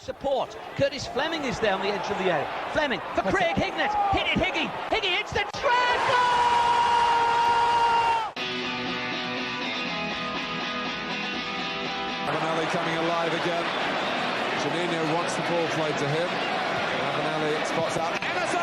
Support. Curtis Fleming is there on the edge of the area. Fleming for Craig Hignett. Hit it, Higgy. Higgy hits the treble! Avenelli coming alive again. Juninho wants the ball played to him. Avenelli spots out Emerson!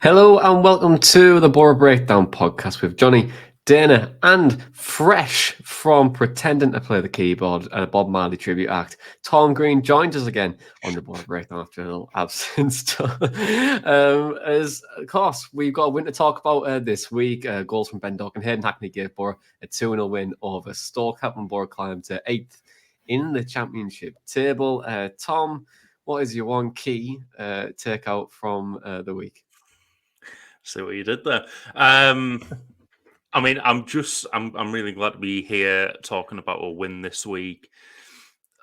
Hello and welcome to the Boro Breakdown podcast with Johnny, Dana, and fresh from pretending to play the keyboard and a Bob Marley tribute act, Tom Green joins us again on the Boro Breakdown after a little absence. As of course, we've got a win to talk about this week. Goals from Ben Doak and Hayden. Hackney gave Boro a 2-0 win over Stoke, helping Boro climb to 8th in the championship table. Tom, what is your one key takeout from the week? See what you did there. I'm really glad to be here talking about a win this week.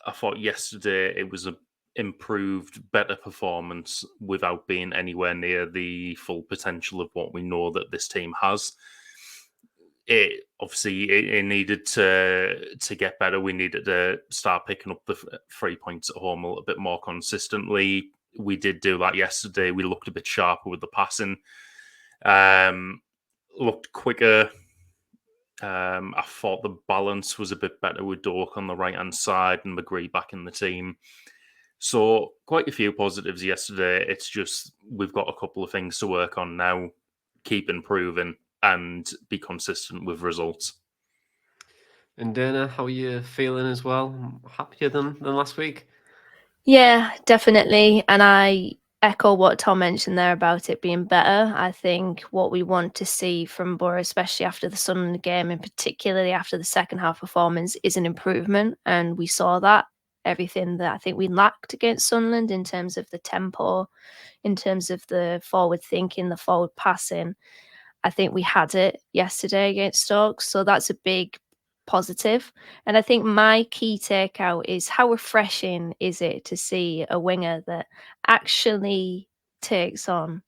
I thought yesterday it was an improved, better performance without being anywhere near the full potential of what we know that this team has. It needed to get better. We needed to start picking up the 3 points at home a little bit more consistently. We did do that yesterday. We looked a bit sharper with the passing. Looked quicker. I thought the balance was a bit better with Doak on the right-hand side and McGree back in the team. So quite a few positives yesterday. It's just we've got a couple of things to work on now, keep improving and be consistent with results. And Dana, how are you feeling as well? Happier than last week? Yeah, definitely. And I echo what Tom mentioned there about it being better. I think what we want to see from Boro, especially after the Sunderland game and particularly after the second half performance, is an improvement. And we saw that. Everything that I think we lacked against Sunderland in terms of the tempo, in terms of the forward thinking, the forward passing, I think we had it yesterday against Stoke. So that's a big positive. And I think my key takeout is how refreshing is it to see a winger that actually takes on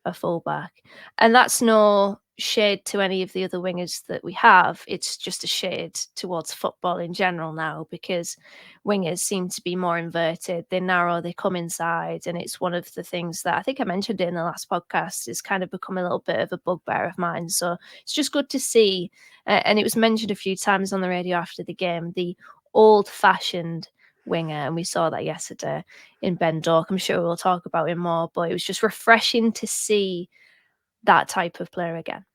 a fullback. And that's no shade to any of the other wingers that we have. It's just a shade towards football in general now, because wingers seem to be more inverted. They narrow, they come inside. And it's one of the things that I think I mentioned in the last podcast is kind of become a little bit of a bugbear of mine. So it's just good to see. And it was mentioned a few times on the radio after the game, the old-fashioned winger, and we saw that yesterday in Ben Doak. I'm sure we'll talk about him more, but it was just refreshing to see that type of player again.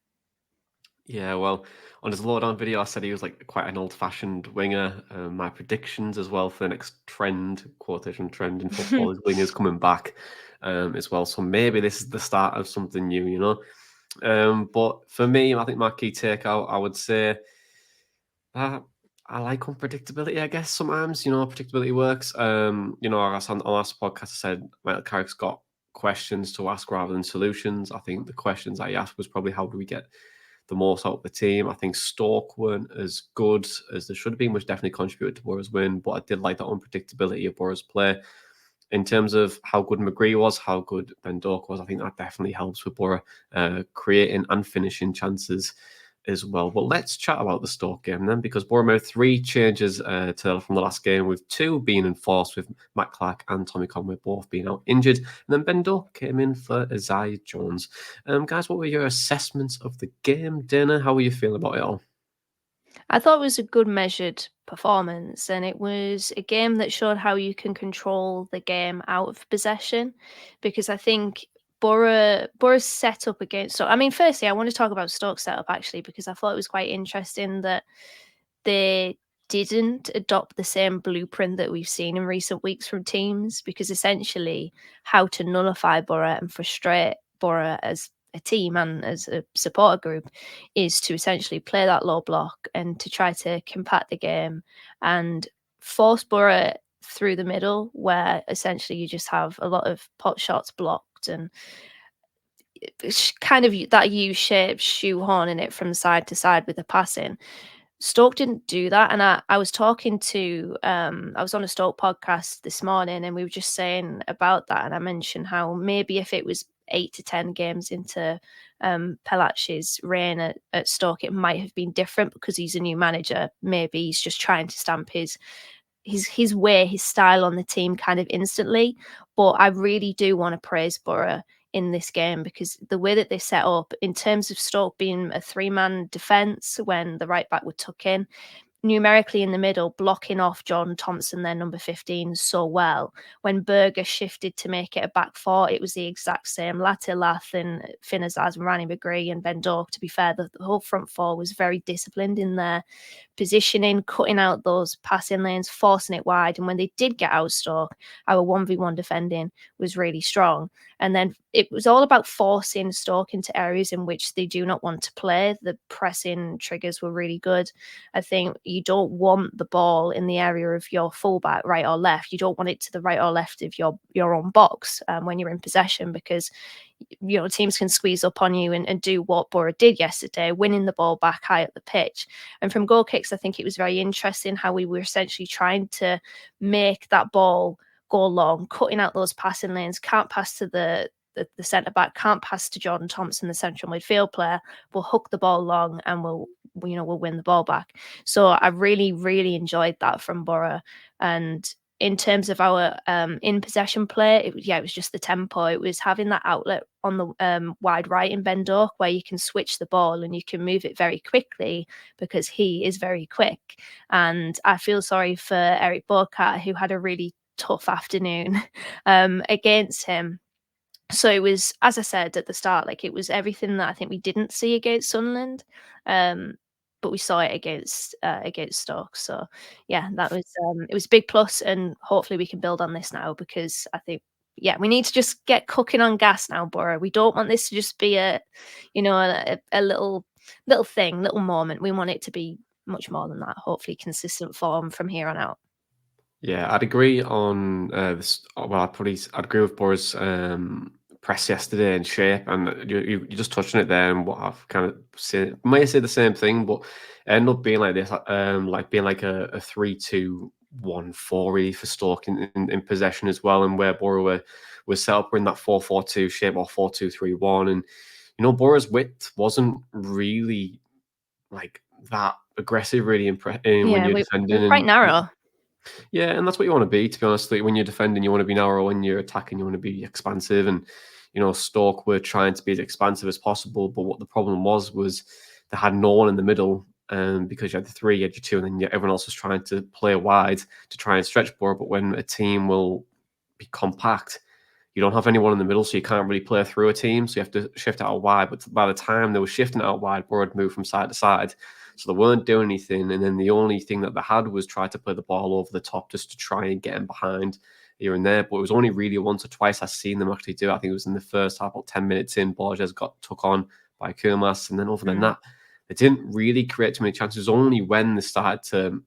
Yeah, well, on his lowdown video, I said he was like quite an old-fashioned winger. My predictions as well for the next trend, quotation trend in football, is wingers coming back as well. So maybe this is the start of something new, you know. But for me, I think my key takeout, I would say, I like unpredictability, I guess, sometimes. You know, predictability works. On the last podcast, I said Michael Carrick's got questions to ask rather than solutions. I think the questions I asked was probably how do we get the most out of the team. I think Stoke weren't as good as they should have been, which definitely contributed to Boro's win, but I did like the unpredictability of Boro's play. In terms of how good McGree was, how good Ben Doak was, I think that definitely helps with Boro creating and finishing chances as well. But let's chat about the Stoke game then, because Boro made 3 changes from the last game, with 2 being enforced, with Matt Clark and Tommy Conway both being out injured. And then Ben Doak came in for Isaiah Jones. Guys, what were your assessments of the game? Dana, how were you feeling about it all? I thought it was a good measured performance, and it was a game that showed how you can control the game out of possession, because I think Boro's set up against. So, I mean, firstly, I want to talk about Stoke's setup actually, because I thought it was quite interesting that they didn't adopt the same blueprint that we've seen in recent weeks from teams, because essentially how to nullify Boro and frustrate Boro as a team and as a supporter group is to essentially play that low block and to try to compact the game and force Boro through the middle, where essentially you just have a lot of pot shots blocked and kind of that U-shaped shoehorning it from side to side with the passing. Stoke didn't do that. And I was talking to, I was on a Stoke podcast this morning and we were just saying about that. And I mentioned how maybe if it was 8 to 10 games into Pelac's reign at Stoke, it might have been different because he's a new manager. Maybe he's just trying to stamp his way, his style on the team kind of instantly. But I really do want to praise Boro in this game because the way that they set up in terms of Stoke being a 3-man defence when the right back would tuck in, numerically in the middle, blocking off Jordan Thompson, their number 15, so well. When Berger shifted to make it a back four, it was the exact same. Latilath and Finn Azaz and Rani McGree and Ben Doak, to be fair, the whole front four was very disciplined in their positioning, cutting out those passing lanes, forcing it wide. And when they did get out Stoke, our 1v1 defending was really strong. And then it was all about forcing Stoke into areas in which they do not want to play. The pressing triggers were really good. I think you don't want the ball in the area of your fullback, right or left. You don't want it to the right or left of your own box when you're in possession, because teams can squeeze up on you and do what Boro did yesterday, winning the ball back high at the pitch. And from goal kicks, I think it was very interesting how we were essentially trying to make that ball go long, cutting out those passing lanes, can't pass to the centre back, can't pass to Jordan Thompson, the central midfield player. We'll hook the ball long and we'll win the ball back. So I really, really enjoyed that from Boro. And in terms of our in possession play, it was just the tempo. It was having that outlet on the wide right in Ben Doak where you can switch the ball and you can move it very quickly because he is very quick. And I feel sorry for Eric Bocat, who had a really tough afternoon against him. So it was, as I said at the start, like it was everything that I think we didn't see against Sunderland, but we saw it against Stoke. So yeah, that was it was a big plus, and hopefully we can build on this now because I think we need to just get cooking on gas now, Boro. We don't want this to just be a little thing, little moment. We want it to be much more than that. Hopefully, consistent form from here on out. Yeah, I'd agree on this. Well, I'd agree with Boro's press yesterday and shape, and you just touched on it there. And what I've kind of said, may say the same thing, but it ended up being like this, like being like a 3-2-1-4 really for Stoke in possession as well, and where Boro was set up in that 4-4-2 shape or 4-2-3-1, and Boro's width wasn't really like that aggressive, really when you're defending. We're quite narrow. Yeah, and that's what you want to be, to be honest. Like, when you're defending, you want to be narrow. When you're attacking, you want to be expansive. And, Stoke were trying to be as expansive as possible. But what the problem was they had no one in the middle because you had the 3, you had your 2, and then everyone else was trying to play wide to try and stretch Boro. But when a team will be compact, you don't have anyone in the middle, so you can't really play through a team. So you have to shift out wide. But by the time they were shifting out wide, Boro had moved from side to side. So they weren't doing anything. And then the only thing that they had was try to play the ball over the top just to try and get them behind here and there. But it was only really once or twice I've seen them actually do it. I think it was in the first half, about 10 minutes in, Borges got took on by Kurmas. And then other than that, they didn't really create too many chances. Only when they started to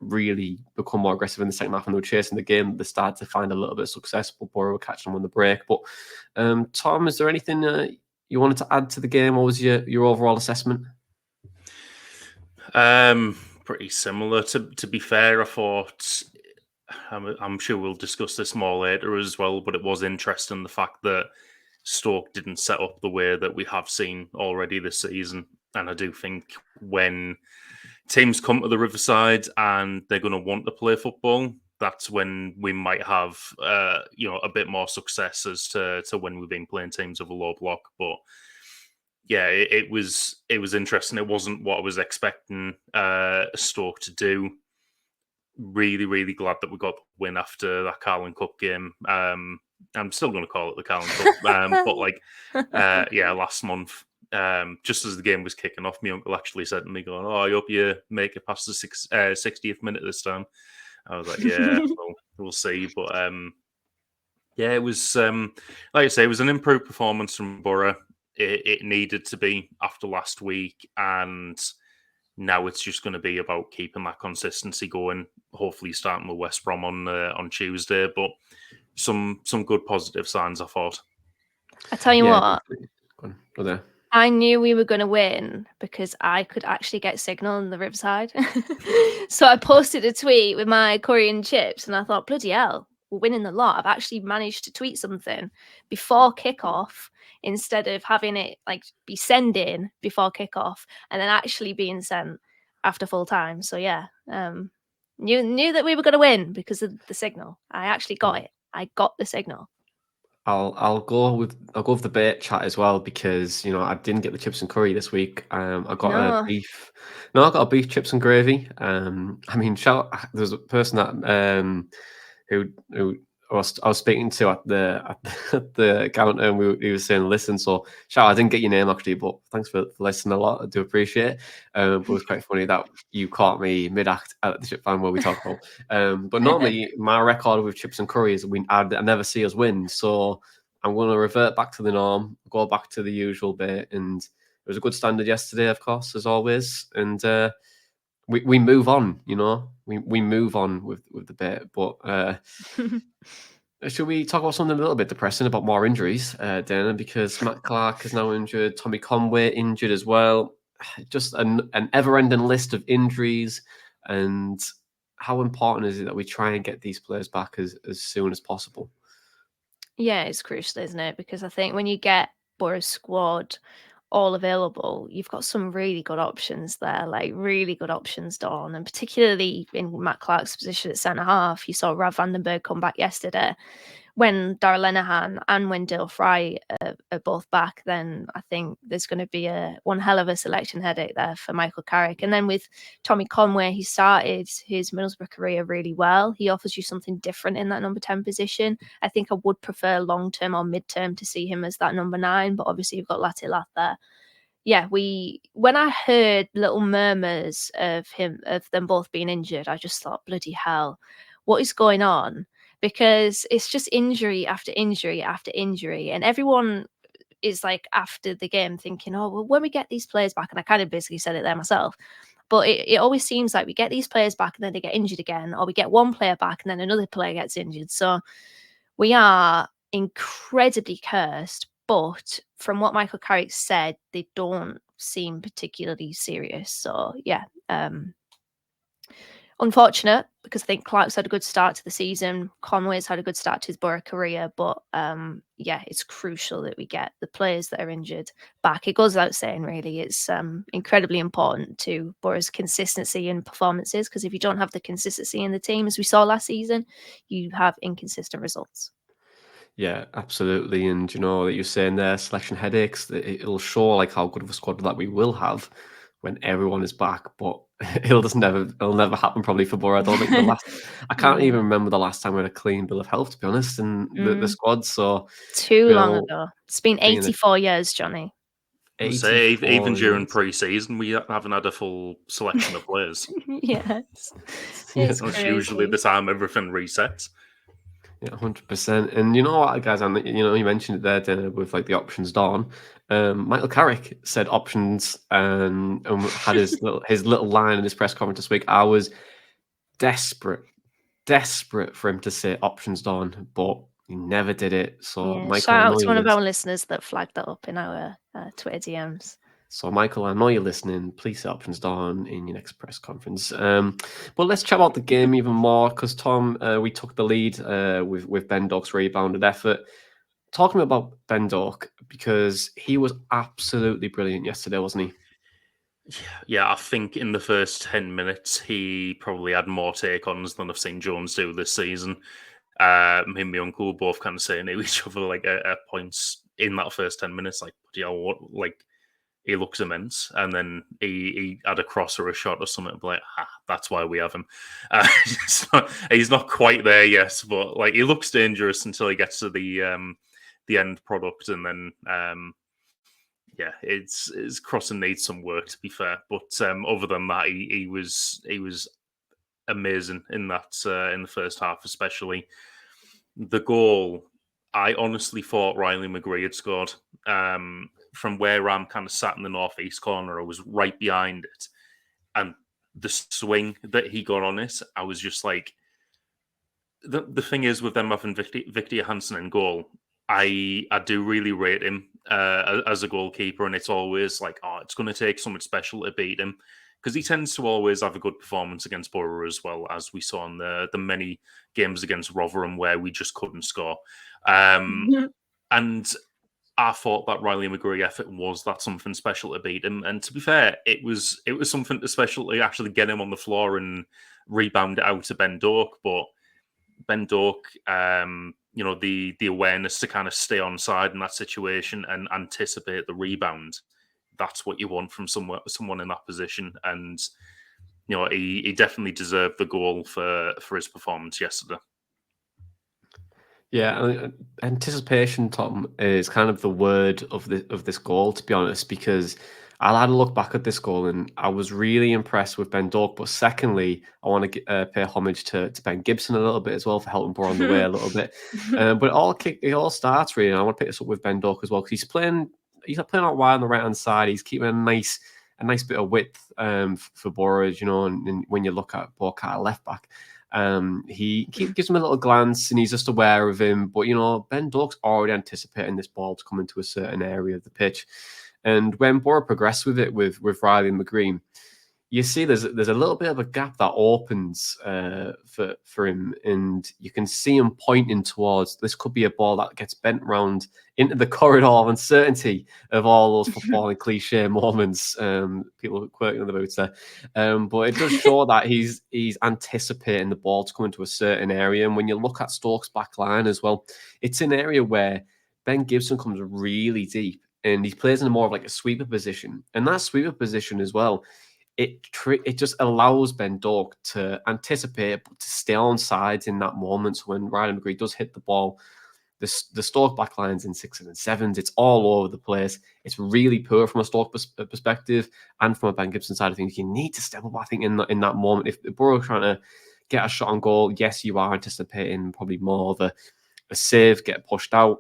really become more aggressive in the second half and they were chasing the game, they started to find a little bit of success. But Boro were catching them on the break. But Tom, is there anything you wanted to add to the game? What was your overall assessment? Pretty similar. To be fair, I thought, I'm sure we'll discuss this more later as well, but it was interesting the fact that Stoke didn't set up the way that we have seen already this season. And I do think when teams come to the Riverside and they're going to want to play football, that's when we might have a bit more success as to when we've been playing teams of a low block. But yeah, it was interesting. It wasn't what I was expecting Stoke to do. Really, really glad that we got the win after that Carling Cup game. I'm still going to call it the Carling Cup, but last month, just as the game was kicking off, my uncle actually said to me, "Going, oh, I hope you make it past the 60th minute this time." I was like, "Yeah, we'll see." But it was like I say, it was an improved performance from Boro. It needed to be after last week, and now it's just going to be about keeping that consistency going. Hopefully, starting with West Brom on Tuesday, but some good positive signs, I thought. I tell you what, Go there. I knew we were going to win because I could actually get signal on the Riverside. So I posted a tweet with my curry and chips, and I thought, bloody hell, we're winning the lot. I've actually managed to tweet something before kickoff instead of having it like be sending before kickoff and then actually being sent after full time. So yeah, knew that we were going to win because of the signal. I actually got it. I got the signal. I'll go with the bait chat as well because I didn't get the chips and curry this week. I got a No. beef. No, I got a beef chips and gravy. I mean, there's a person that who I was speaking to at the counter, and he was saying, "Listen, so shout, I didn't get your name actually, but thanks for listening a lot. I do appreciate it." But it was quite funny that you caught me mid-act at the Chip Fan where we talk about. But normally my record with chips and curry is I never see us win, so I'm going to revert back to the norm, go back to the usual bit, and it was a good standard yesterday, of course, as always, and we move on. We move on with the bit, but. Should we talk about something a little bit depressing about more injuries, Dana? Because Matt Clark is now injured, Tommy Conway injured as well. Just an ever-ending list of injuries. And how important is it that we try and get these players back as soon as possible? Yeah, it's crucial, isn't it? Because I think when you get Boro's squad all available, you've got some really good options there, like really good options, Dawn. And particularly in Matt Clark's position at centre half, you saw Rav Vandenberg come back yesterday. When Darragh Lenihan and when Dale Fry are both back, then I think there's going to be one hell of a selection headache there for Michael Carrick. And then with Tommy Conway, he started his Middlesbrough career really well. He offers you something different in that number 10 position. I think I would prefer long-term or mid-term to see him as that number 9, but obviously you've got Latilat there. Yeah, when I heard little murmurs of them both being injured, I just thought, bloody hell, what is going on? Because it's just injury after injury after injury. And everyone is like after the game thinking, oh, well, when we get these players back, and I kind of basically said it there myself, but it always seems like we get these players back and then they get injured again, or we get one player back and then another player gets injured. So we are incredibly cursed. But from what Michael Carrick said, they don't seem particularly serious. So yeah, unfortunate, because I think Clark's had a good start to the season. Conway's had a good start to his Boro career. But yeah, it's crucial that we get the players that are injured back. It goes without saying, really. It's incredibly important to Boro's consistency in performances, because if you don't have the consistency in the team, as we saw last season, you have inconsistent results. Yeah, absolutely. And that you're saying there, selection headaches, it'll show like how good of a squad that we will have when everyone is back, but it'll never happen probably for Boro. I don't think I can't even remember the last time we had a clean bill of health, to be honest, in the squad. So too long ago. It's been 84 years, Johnny. Say even during years. pre-season, we haven't had a full selection of players. Yes, it's usually the time everything resets. Yeah, 100%. And you know what, guys? And you mentioned it there, Dana, with like the options Dawn. Michael Carrick said options and had his little line in his press conference this week. I was desperate for him to say options Dawn, but he never did it. So yeah, Michael, shout out to one of our listeners that flagged that up in our Twitter DMs. So, Michael, I know you're listening. Please say options Dawn in your next press conference. But let's chat about the game even more, because Tom, we took the lead with Ben Doak's rebounded effort. Talking about Ben Doak, because he was absolutely brilliant yesterday, wasn't he? Yeah, I think in the first 10 minutes, he probably had more take-ons than I've seen Jones do this season. Him and my uncle were both kind of saying to each other like at points in that first 10 minutes, like, he looks immense, and then he had a cross or a shot or something, like, that's why we have him. He's not quite there yet, but like, he looks dangerous until he gets to the end product, and then yeah, his crossing needs some work, to be fair. But other than that, he was amazing in that in the first half, especially the goal. I honestly thought Riley McGree had scored. From where I'm kind of sat in the northeast corner, I was right behind it, and the swing that he got on it, I was just like, the thing is with them having Victor Johansson in goal, I do really rate him as a goalkeeper, and it's always like, oh, it's going to take something special to beat him, because he tends to always have a good performance against Boro, as well, as we saw in the many games against Rotherham where we just couldn't score. And I thought that Riley McGree effort was that something special to beat him. And to be fair, it was something special to actually get him on the floor and rebound it out to Ben Doak. But Ben Doak, the awareness to kind of stay on side in that situation and anticipate the rebound, that's what you want from someone in that position. And he definitely deserved the goal for his performance yesterday. Yeah, anticipation, Tom, is kind of the word of this goal, to be honest, because I had a look back at this goal and I was really impressed with Ben Doak. But secondly, I want to pay homage to Ben Gibson a little bit as well for helping Boro on the way a little bit. But it all starts really, and I want to pick this up with Ben Doak as well, because he's playing out wide on the right hand side. He's keeping a nice bit of width for Boro, and when you look at Borkat left back. He gives him a little glance and he's just aware of him. But, Ben Doak's already anticipating this ball to come into a certain area of the pitch. And when Boro progress with it with Riley and McGree, you see there's a little bit of a gap that opens for him. And you can see him pointing towards, this could be a ball that gets bent round into the corridor of uncertainty of all those footballing cliche moments. People quoting about there. But it does show that he's anticipating the ball to come into a certain area. And when you look at Stoke's back line as well, it's an area where Ben Gibson comes really deep and he plays in more of like a sweeper position. And that sweeper position as well, it just allows Ben Doak to anticipate, but to stay on sides in that moment. So when Ryan McGree does hit the ball, the Stoke backlines in 6s and 7s, it's all over the place. It's really poor from a Stoke perspective and from a Ben Gibson side of things. You need to step up, I think, in that moment. If Boro are trying to get a shot on goal, yes, you are anticipating probably more of a save, get pushed out.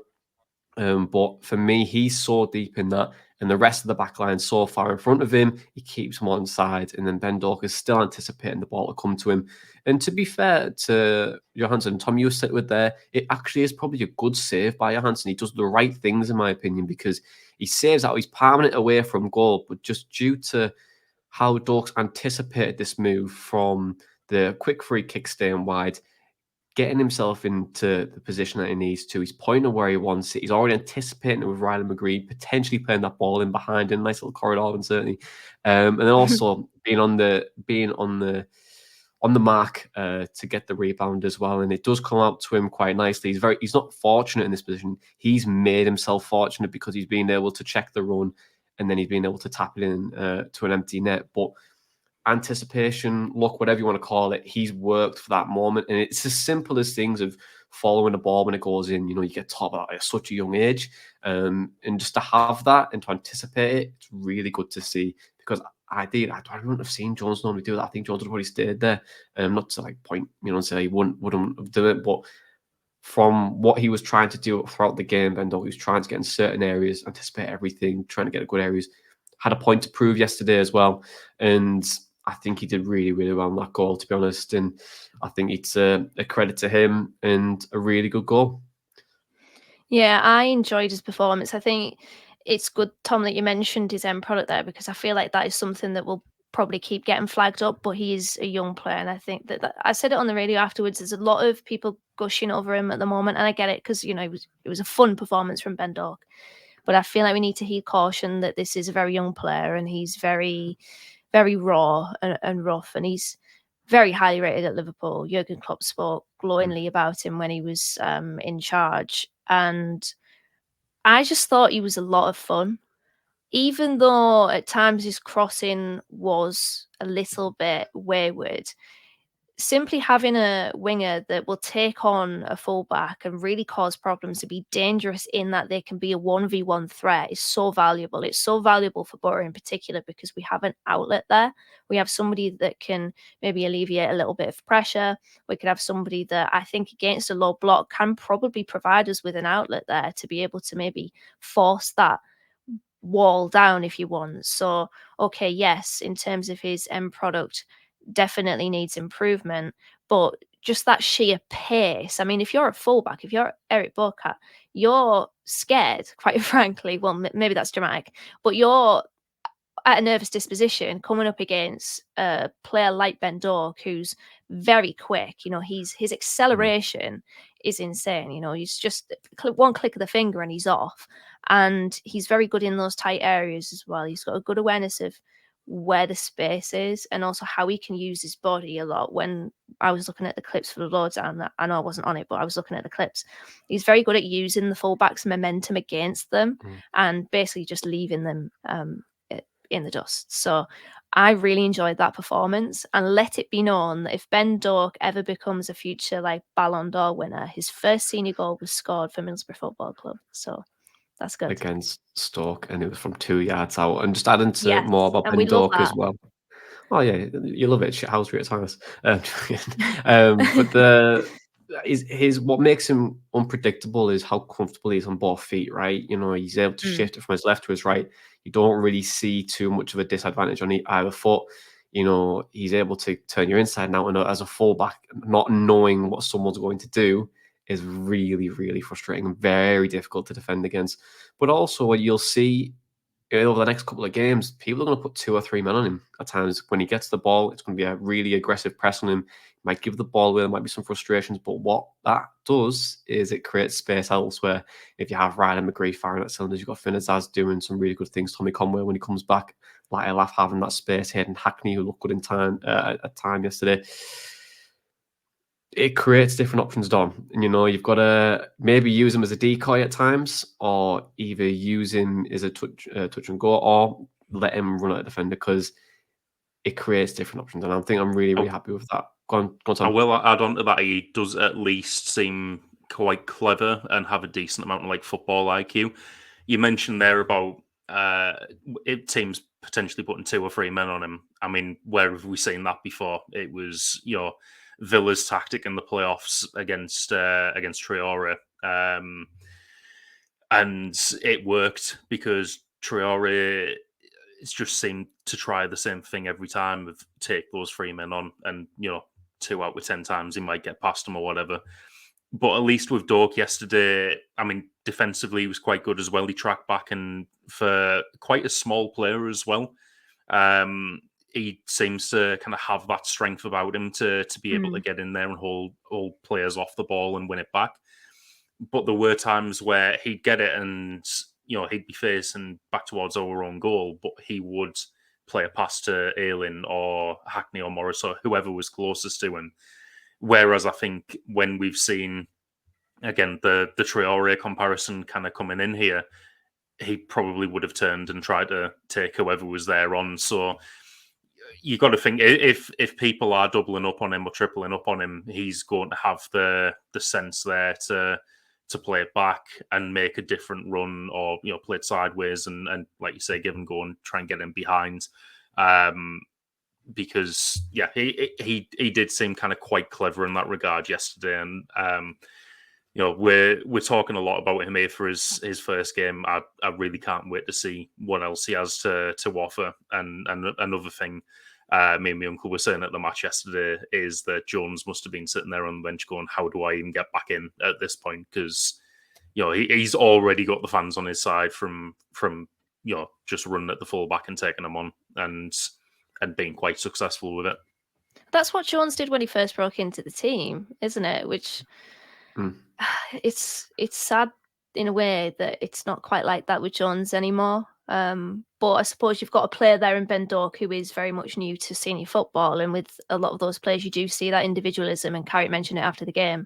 But for me, he's so deep in that, and the rest of the back line so far in front of him, he keeps him on side, and then Ben Doak is still anticipating the ball to come to him. And to be fair to Johansson, Tom, you said with there, it actually is probably a good save by Johansson. He does the right things, in my opinion, because he saves out, he's palming it away from goal, but just due to how Doak's anticipated this move from the quick free kick staying wide, getting himself into the position that he needs to. He's pointing where he wants it. He's already anticipating it with Riley McGree, potentially playing that ball in behind in nice little corridor, and certainly, and then also being on the mark to get the rebound as well. And it does come out to him quite nicely. He's not fortunate in this position. He's made himself fortunate because he's been able to check the run and then he's been able to tap it in to an empty net. But anticipation, luck, whatever you want to call it, he's worked for that moment. And it's as simple as things of following the ball when it goes in. You get taught that at such a young age. And just to have that and to anticipate it, it's really good to see, because I wouldn't have seen Jones normally do that. I think Jones would have already stayed there. Not to point, and say he wouldn't have done it, but from what he was trying to do throughout the game, Ben Doak, he was trying to get in certain areas, anticipate everything, trying to get good areas. Had a point to prove yesterday as well. And I think he did really, really well on that goal, to be honest. And I think it's a credit to him and a really good goal. Yeah, I enjoyed his performance. I think it's good, Tom, that you mentioned his end product there, because I feel like that is something that will probably keep getting flagged up, but he is a young player. And I think that I said it on the radio afterwards, there's a lot of people gushing over him at the moment. And I get it, because, it was a fun performance from Ben Doak. But I feel like we need to heed caution that this is a very young player and he's very, very raw and rough. And he's very highly rated at Liverpool. Jurgen Klopp spoke glowingly about him when he was in charge. And I just thought he was a lot of fun. Even though at times his crossing was a little bit wayward, simply having a winger that will take on a fullback and really cause problems, to be dangerous in that they can be a 1v1 threat, is so valuable. It's so valuable for Boro in particular because we have an outlet there. We have somebody that can maybe alleviate a little bit of pressure. We could have somebody that I think against a low block can probably provide us with an outlet there to be able to maybe force that wall down if you want. So, okay, yes, in terms of his end product, definitely needs improvement, but just that sheer pace. I mean, if you're a fullback, if you're Eric Bocat, you're scared, quite frankly. Well, maybe that's dramatic, but you're at a nervous disposition coming up against a player like Ben Doak, who's very quick. His acceleration is insane. He's just one click of the finger and he's off. And he's very good in those tight areas as well. He's got a good awareness of where the space is and also how he can use his body a lot. When I was looking at the clips for the Lowdown, I know I wasn't on it, but I was looking at the clips. He's very good at using the fullbacks' momentum against them and basically just leaving them in the dust. So I really enjoyed that performance, and let it be known that if Ben Doak ever becomes a future Ballon d'Or winner, his first senior goal was scored for Middlesbrough Football Club. So that's good. Against Stoke, and it was from 2 yards out. And just adding to Yes, more about and Ben we love Doak as that. well. Oh yeah, you love it. Shithousery at times. But his what makes him unpredictable is how comfortable he is on both feet. Right, he's able to shift it from his left to his right. You don't really see too much of a disadvantage on either foot. He's able to turn your inside and out. And as a fullback, not knowing what someone's going to do is really, really frustrating and very difficult to defend against. But also, what you'll see over the next couple of games, people are going to put 2 or 3 men on him at times. When he gets the ball, it's going to be a really aggressive press on him. He might give the ball away, there might be some frustrations, but what that does is it creates space elsewhere. If you have Ryan McGree firing at cylinders, you've got Finn Azaz doing some really good things. Tommy Conway, when he comes back, like I laugh having that space. Hayden Hackney, who looked good in time at time yesterday. It creates different options, Dom. And you've got to maybe use him as a decoy at times, or either use him as a touch and go, or let him run at a defender, because it creates different options. And I think I'm really, really happy with that. Go on, Tom. I will add on to that. He does at least seem quite clever and have a decent amount of football IQ. You mentioned there about teams potentially putting 2 or 3 men on him. I mean, where have we seen that before? It was Villa's tactic in the playoffs against Traore, and it worked because Traore just seemed to try the same thing every time of take those 3 men on, and 2 out of 10 times he might get past them or whatever. But at least with Doak yesterday, I mean, defensively he was quite good as well. He tracked back, and for quite a small player as well, he seems to kind of have that strength about him to be able to get in there and hold players off the ball and win it back. But there were times where he'd get it and, he'd be facing back towards our own goal, but he would play a pass to Ayling or Hackney or Morris or whoever was closest to him. Whereas I think when we've seen, again, the Traore comparison kind of coming in here, he probably would have turned and tried to take whoever was there on. So you got to think, if people are doubling up on him or tripling up on him, he's going to have the sense there to play it back and make a different run, or play it sideways and like you say, give and go and try and get him behind. Because he did seem kind of quite clever in that regard yesterday, and we're talking a lot about him here for his first game. I really can't wait to see what else he has to offer. And another thing, me and my uncle were saying at the match yesterday, is that Jones must have been sitting there on the bench going, how do I even get back in at this point? Because he's already got the fans on his side from just running at the fullback and taking them on and being quite successful with it. That's what Jones did when he first broke into the team, isn't it? Which it's sad in a way that it's not quite like that with Jones anymore. But I suppose you've got a player there in Ben Doak who is very much new to senior football, and with a lot of those players, you do see that individualism. And Carrick mentioned it after the game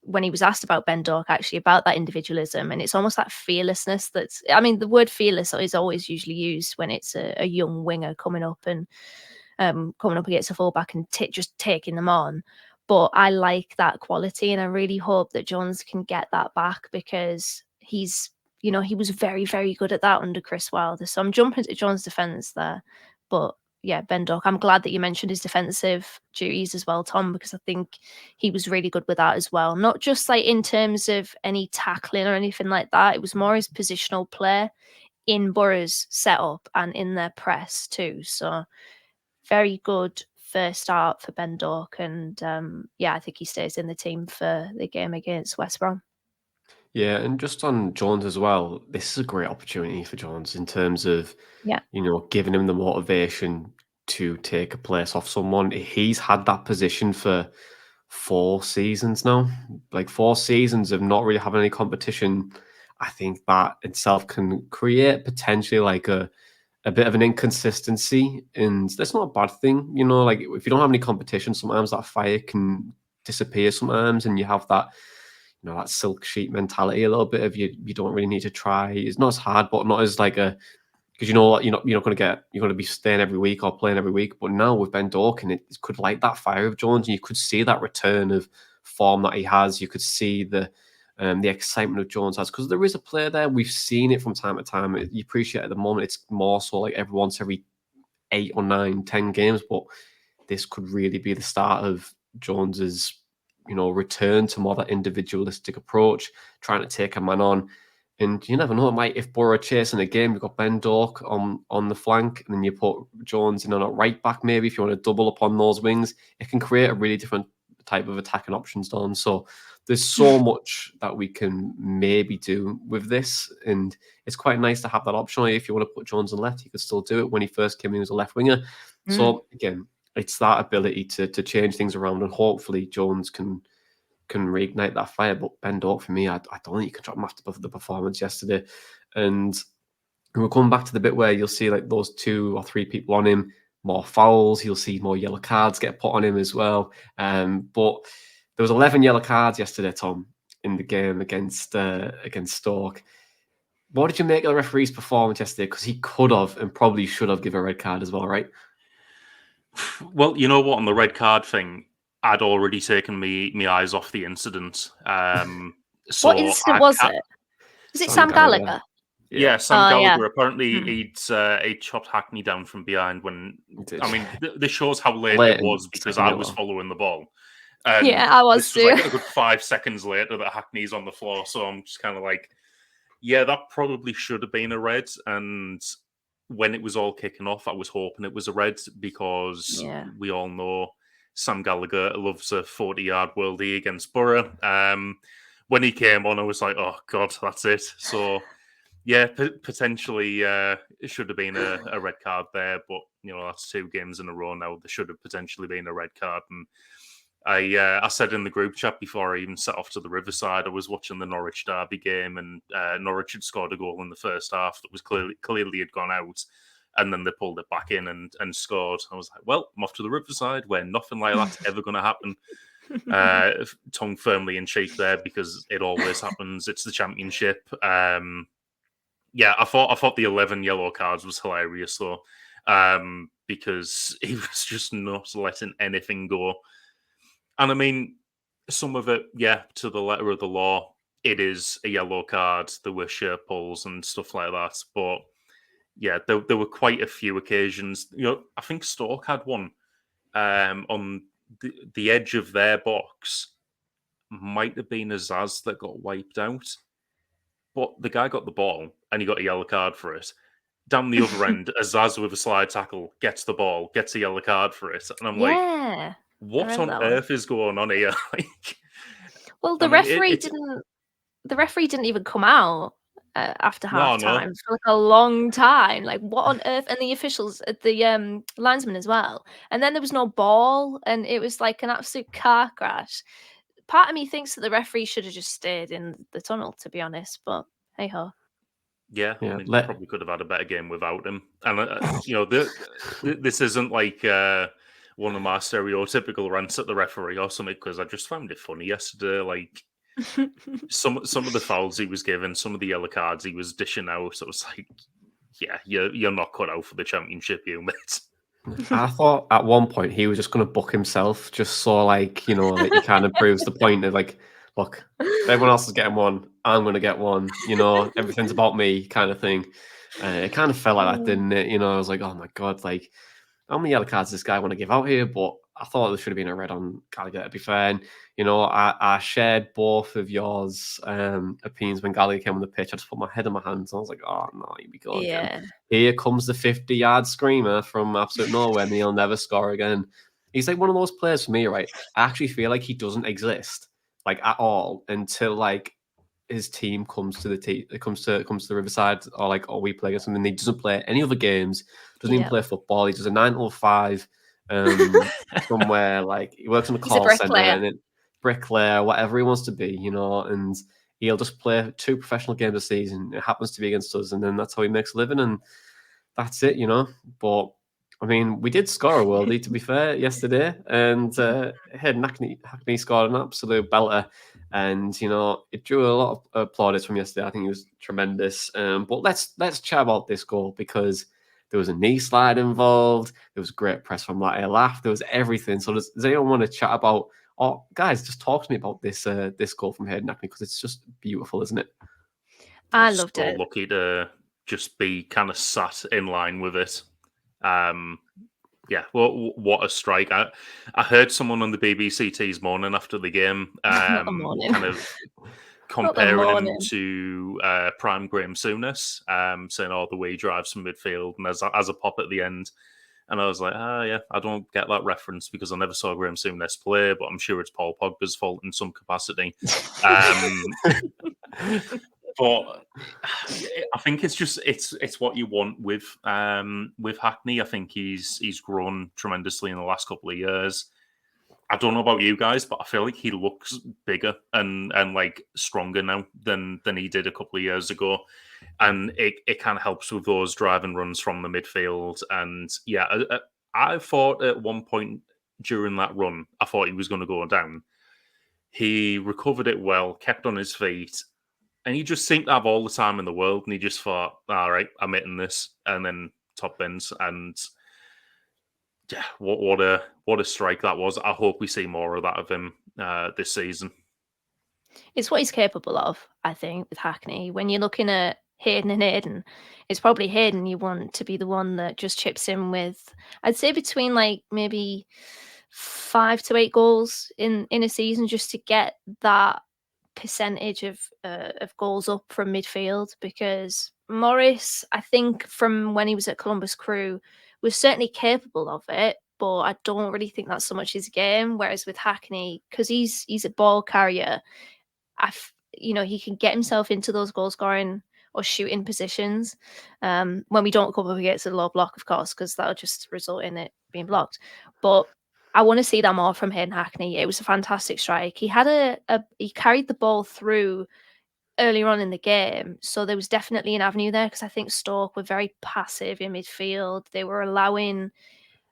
when he was asked about Ben Doak, actually, about that individualism, and it's almost that fearlessness. The word fearless is always usually used when it's a young winger coming up and coming up against a fullback and just taking them on. But I like that quality, and I really hope that Jones can get that back, because he was very, very good at that under Chris Wilder. So I'm jumping to Jones' defence there. But yeah, Ben Doak, I'm glad that you mentioned his defensive duties as well, Tom, because I think he was really good with that as well. Not just in terms of any tackling or anything like that. It was more his positional play in Boro's setup and in their press too. So very good first start for Ben Doak, and I think he stays in the team for the game against West Brom. Yeah, and just on Jones as well, this is a great opportunity for Jones in terms of, Yeah. giving him the motivation to take a place off someone. He's had that position for 4 seasons now, like 4 seasons of not really having any competition. I think that itself can create potentially like a bit of an inconsistency, and that's not a bad thing. Like if you don't have any competition, sometimes that fire can disappear sometimes, and you have that that silk sheet mentality a little bit of you don't really need to try. It's not as hard, but not as like a, because you're not going to be staying every week or playing every week. But now with Ben Doak, it could light that fire of Jones, and you could see that return of form that he has. You could see the excitement of Jones has, because there is a player there. We've seen it from time to time. You appreciate at the moment it's more so like every 8 or 9, 10 games, but this could really be the start of Jones's return to more that individualistic approach, trying to take a man on. And you never know, it might, if Boro are chasing a game, you've got Ben Doak on the flank, and then you put Jones in on a right back, maybe if you want to double up on those wings, it can create a really different type of attacking options, Don. So there's so much that we can maybe do with this, and it's quite nice to have that option. If you want to put Jones on left, you could still do it. When he first came in, he was a left winger. So again, it's that ability to change things around, and hopefully Jones can reignite that fire. But Ben Doak, for me, I don't think you can drop him after the performance yesterday. And we'll come back to the bit where you'll see like those 2 or 3 people on him, more fouls. You'll see more yellow cards get put on him as well. But there was 11 yellow cards yesterday, Tom, in the game against Stoke. What did you make of the referee's performance yesterday? Because he could have and probably should have given a red card as well, right? Well, you know what, on the red card thing, I'd already taken me eyes off the incident. So what incident was it? Was it Sam Gallagher? Yeah, Sam Gallagher. Yeah. Apparently, he'd chopped Hackney down from behind. I mean, this shows how late it was, because I was following the ball. I was too. Like a good 5 seconds later that Hackney's on the floor. So I'm just kind of like, yeah, that probably should have been a red. And when it was all kicking off, I was hoping it was a red, because we all know Sam Gallagher loves a 40-yard worldie against Boro. When he came on, I was like, oh, God, that's it. So, yeah, potentially it should have been a red card there. But, that's 2 games in a row now. There should have potentially been a red card. And I said in the group chat before I even set off to the Riverside, I was watching the Norwich Derby game, and Norwich had scored a goal in the first half that was clearly had gone out, and then they pulled it back in and scored. I was like, well, I'm off to the Riverside where nothing like that's ever going to happen. Tongue firmly in cheek there, because it always happens. It's the Championship. I thought the 11 yellow cards was hilarious though, because he was just not letting anything go. And I mean, some of it, to the letter of the law, it is a yellow card. There were shirt pulls and stuff like that. But yeah, there were quite a few occasions. I think Stoke had one on the edge of their box. Might have been Azaz that got wiped out. But the guy got the ball and he got a yellow card for it. Down the other end, Azaz with a slide tackle gets the ball, gets a yellow card for it. And I'm like, what on earth is going on here? Well, the referee didn't. The referee didn't even come out after half time for like a long time. Like, what on earth? And the officials, the linesman as well. And then there was no ball, and it was like an absolute car crash. Part of me thinks that the referee should have just stayed in the tunnel, to be honest. But hey ho. Yeah, I mean, probably could have had a better game without him. And this isn't like one of my stereotypical rants at the referee or something, because I just found it funny yesterday. Like some of the fouls he was given, some of the yellow cards he was dishing out. I was like, yeah, you're not cut out for the Championship, you mate. I thought at one point he was just going to book himself, just so like he kind of proves the point of like, look, everyone else is getting one, I'm going to get one. Everything's about me, kind of thing. It kind of felt like that, didn't it? I was like, oh my God, like how many yellow cards does this guy want to give out here? But I thought there should have been a red on Gallagher, to be fair. And, I shared both of yours opinions when Gallagher came on the pitch. I just put my head in my hands and I was like, oh no, here we go again. Here comes the 50-yard screamer from absolute nowhere, and he'll never score again. he's like one of those players for me, right? I actually feel like he doesn't exist like at all until like his team comes to comes to the Riverside, or we play against him, and he doesn't play any other games, doesn't even play football. He does a 9 to 5 somewhere, like he works in a call center and it bricklayer, whatever he wants to be, and he'll just play 2 professional games a season. It happens to be against us, and then that's how he makes a living, and that's it, But I mean, we did score a worldie, to be fair, yesterday, and Hackney scored an absolute belter, and it drew a lot of plaudits from yesterday. I think it was tremendous. But let's chat about this goal, because there was a knee slide involved. There was great press from Laugh. There was everything. So does anyone want to chat about? Oh, guys, just talk to me about this goal from Hayden Hackney, because it's just beautiful, isn't it? I loved it. Lucky to just be kind of sat in line with it. Yeah, well, what a strike! I heard someone on the BBC this morning after the game, kind of comparing him to prime Graham Souness, saying, "Oh, the way he drives from midfield and as a pop at the end." And I was like, yeah, I don't get that reference because I never saw Graham Souness play, but I'm sure it's Paul Pogba's fault in some capacity. But I think it's what you want with Hackney. I think he's grown tremendously in the last couple of years. I don't know about you guys, but I feel like he looks bigger and like stronger now than he did a couple of years ago. And it kind of helps with those driving runs from the midfield. And yeah, I thought at one point during that run, I thought he was going to go down. He recovered it well, kept on his feet, and he just seemed to have all the time in the world. And he just thought, all right, I'm hitting this, and then top bins. And yeah, what a strike that was. I hope we see more of that of him this season. It's what he's capable of, I think, with Hackney. When you're looking at Hayden, it's probably Hayden you want to be the one that just chips in with, I'd say, between like maybe 5 to 8 goals in a season, just to get that percentage of goals up from midfield. Because Morris, I think from when he was at Columbus Crew, was certainly capable of it, but I don't really think that's so much his game. Whereas with Hackney, because he's a ball carrier, he can get himself into those goal scoring or shooting positions when we don't come up against a low block, of course, because that'll just result in it being blocked. But I want to see that more from Hayden Hackney. It was a fantastic strike. He had he carried the ball through earlier on in the game, so there was definitely an avenue there, because I think Stoke were very passive in midfield. They were allowing